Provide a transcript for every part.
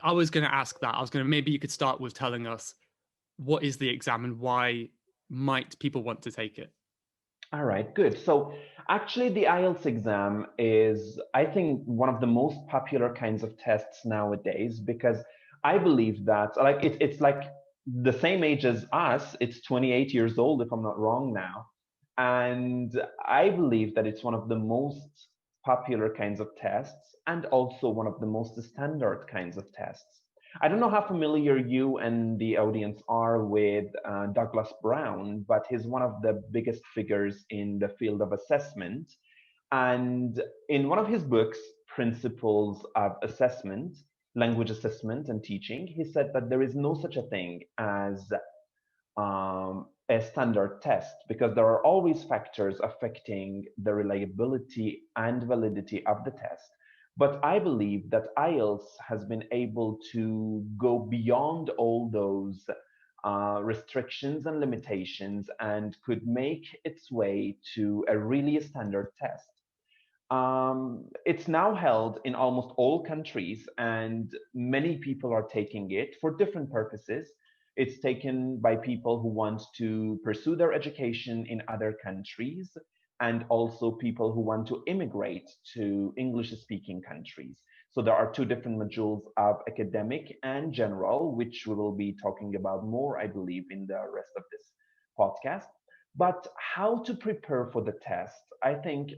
I was going to ask that. Maybe you could start with telling us what is the exam and why might people want to take it? All right, good. So actually, the IELTS exam is, I think, one of the most popular kinds of tests nowadays because I believe that, like, it's like the same age as us. It's 28 years old, if I'm not wrong now. And I believe that it's one of the most popular kinds of tests and also one of the most standard kinds of tests. I don't know how familiar you and the audience are with Douglas Brown, but he's one of the biggest figures in the field of assessment. And in one of his books, Principles of Assessment, Language Assessment and Teaching, he said that there is no such a thing as a standard test because there are always factors affecting the reliability and validity of the test. But I believe that IELTS has been able to go beyond all those restrictions and limitations and could make its way to a really standard test. It's now held in almost all countries, and many people are taking it for different purposes. It's taken by people who want to pursue their education in other countries, and also people who want to immigrate to English speaking countries. So there are two different modules of academic and general, which we will be talking about more, I believe, in the rest of this podcast. But how to prepare for the test? I think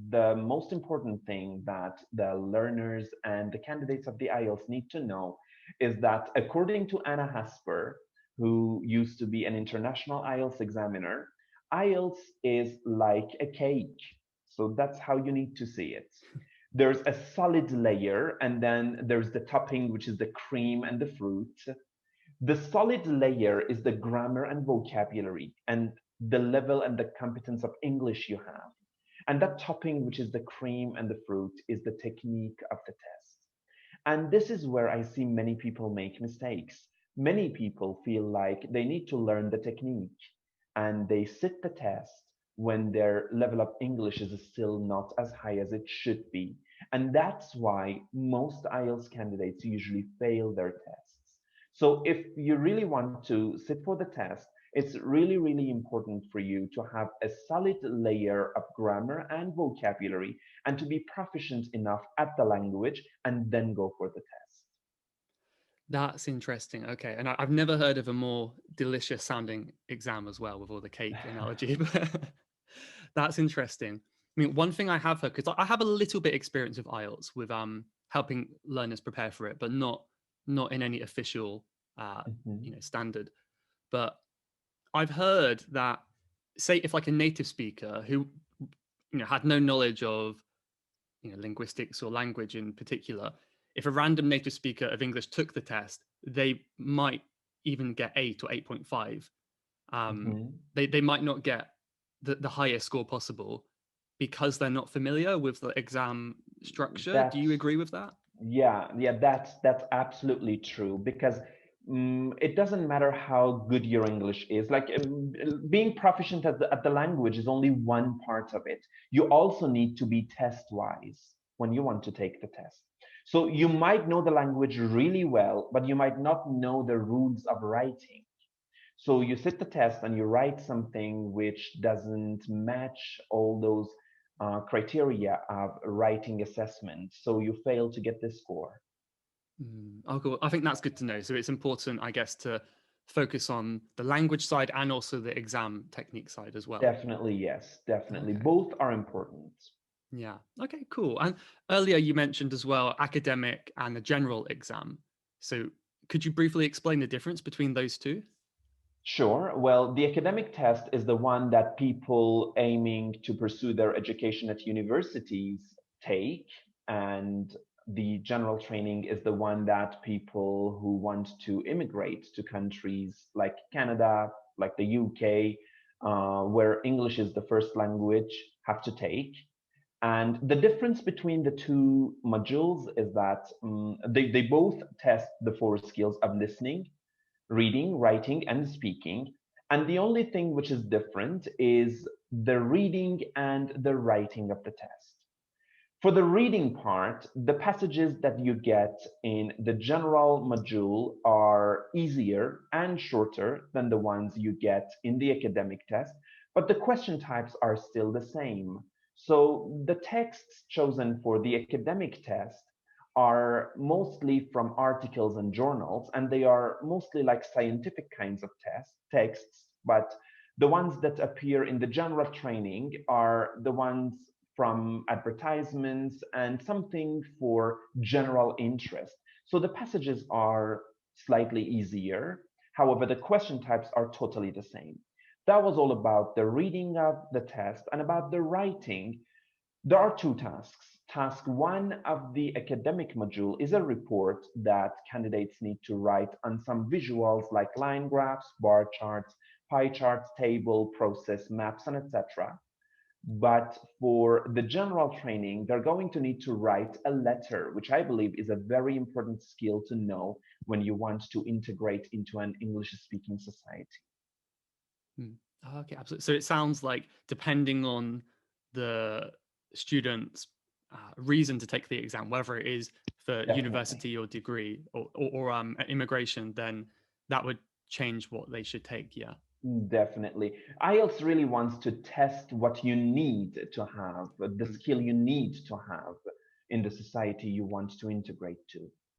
the most important thing that the learners and the candidates of the IELTS need to know is that according to Anna Hasper, who used to be an international IELTS examiner, IELTS is like a cake. So that's how you need to see it. There's a solid layer, and then there's the topping, which is the cream and the fruit. The solid layer is the grammar and vocabulary and the level and the competence of English you have. And that topping, which is the cream and the fruit, is the technique of the test. And this is where I see many people make mistakes. Many people feel like they need to learn the technique and they sit the test when their level of English is still not as high as it should be. And that's why most IELTS candidates usually fail their tests. So if you really want to sit for the test, it's really, really important for you to have a solid layer of grammar and vocabulary and to be proficient enough at the language and then go for the test. That's interesting. Okay. And I've never heard of a more delicious sounding exam as well with all the cake analogy. But that's interesting. I mean, one thing I have heard, because I have a little bit experience with IELTS with helping learners prepare for it, but not in any official Mhm. standard. But I've heard that, say, if like a native speaker who had no knowledge of linguistics or language in particular, if a random native speaker of English took the test, they might even get 8 or 8.5. Mhm. They might not get the highest score possible because they're not familiar with the exam structure. Do you That's agree with that? yeah, that's absolutely true because it doesn't matter how good your English is. Like being proficient at the language is only one part of it. You also need to be test wise when you want to take the test. So you might know the language really well, but you might not know the rules of writing. So you sit the test and you write something which doesn't match all those criteria of writing assessment. So you fail to get this score. Oh, cool. I think that's good to know. So it's important, I guess, to focus on the language side and also the exam technique side as well. Definitely, yes, definitely. Okay. Both are important. Yeah. Okay, cool. And earlier you mentioned as well academic and the general exam. So could you briefly explain the difference between those two? Sure. Well, the academic test is the one that people aiming to pursue their education at universities take, and the general training is the one that people who want to immigrate to countries like Canada, like the UK, where English is the first language, have to take. And the difference between the two modules is that they both test the four skills of listening, reading, writing, and speaking. And the only thing which is different is the reading and the writing of the test. For the reading part, the passages that you get in the general module are easier and shorter than the ones you get in the academic test, but the question types are still the same. So the texts chosen for the academic test are mostly from articles and journals, and they are mostly like scientific kinds of texts, but the ones that appear in the general training are the ones from advertisements and something for general interest. So the passages are slightly easier. However, the question types are totally the same. That was all about the reading of the test, and about the writing. There are two tasks. Task one of the academic module is a report that candidates need to write on some visuals like line graphs, bar charts, pie charts, table, process, maps, and etc. But for the general training, they're going to need to write a letter, which I believe is a very important skill to know when you want to integrate into an English-speaking society. Hmm. Okay, absolutely. So it sounds like depending on the student's reason to take the exam, whether it is for Definitely. university or degree or immigration, then that would change what they should take. Yeah. Definitely. IELTS really wants to test what you need to have, the Mm. skill you need to have in the society you want to integrate to.